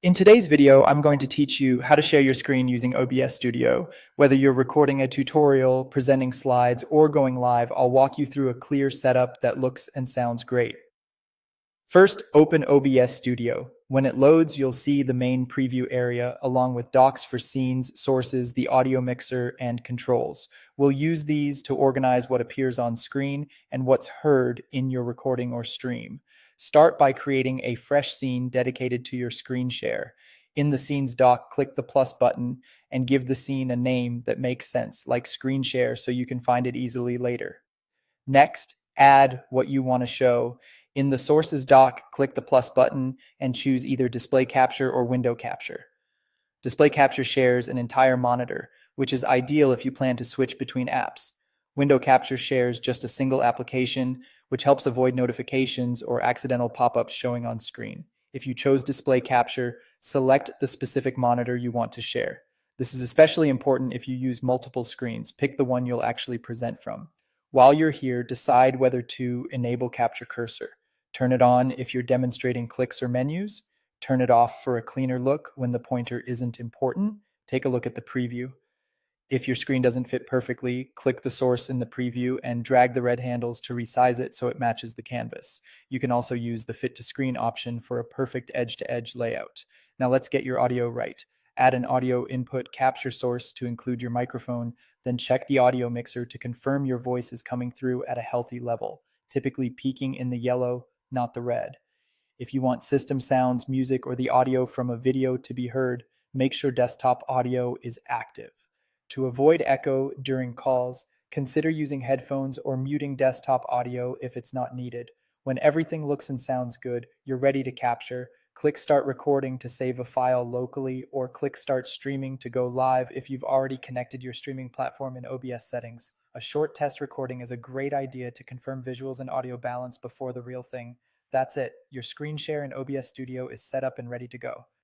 In today's video, I'm going to teach you how to share your screen using OBS Studio. Whether you're recording a tutorial, presenting slides, or going live, I'll walk you through a clear setup that looks and sounds great. First, open OBS Studio. When it loads, you'll see the main preview area along with docs for scenes, sources, the audio mixer, and controls. We'll use these to organize what appears on screen and what's heard in your recording or stream. Start by creating a fresh scene dedicated to your screen share. In the scenes doc, click the plus button and give the scene a name that makes sense, like screen share, so you can find it easily later. Next, add what you want to show. In the sources doc, click the plus button and choose either display capture or window capture. Display capture shares an entire monitor, which is ideal if you plan to switch between apps. Window capture shares just a single application, which helps avoid notifications or accidental pop-ups showing on screen. If you chose display capture, select the specific monitor you want to share. This is especially important if you use multiple screens. Pick the one you'll actually present from. While you're here, decide whether to enable capture cursor. Turn it on if you're demonstrating clicks or menus. Turn it off for a cleaner look when the pointer isn't important. Take a look at the preview. If your screen doesn't fit perfectly, click the source in the preview and drag the red handles to resize it so it matches the canvas. You can also use the fit to screen option for a perfect edge-to-edge layout. Now let's get your audio right. Add an audio input capture source to include your microphone, then check the audio mixer to confirm your voice is coming through at a healthy level, typically peaking in the yellow, not the red. If you want system sounds, music, or the audio from a video to be heard, make sure desktop audio is active. To avoid echo during calls, consider using headphones or muting desktop audio if it's not needed. When everything looks and sounds good, you're ready to capture. Click Start Recording to save a file locally, or click Start Streaming to go live if you've already connected your streaming platform in OBS settings. A short test recording is a great idea to confirm visuals and audio balance before the real thing. That's it. Your screen share in OBS Studio is set up and ready to go.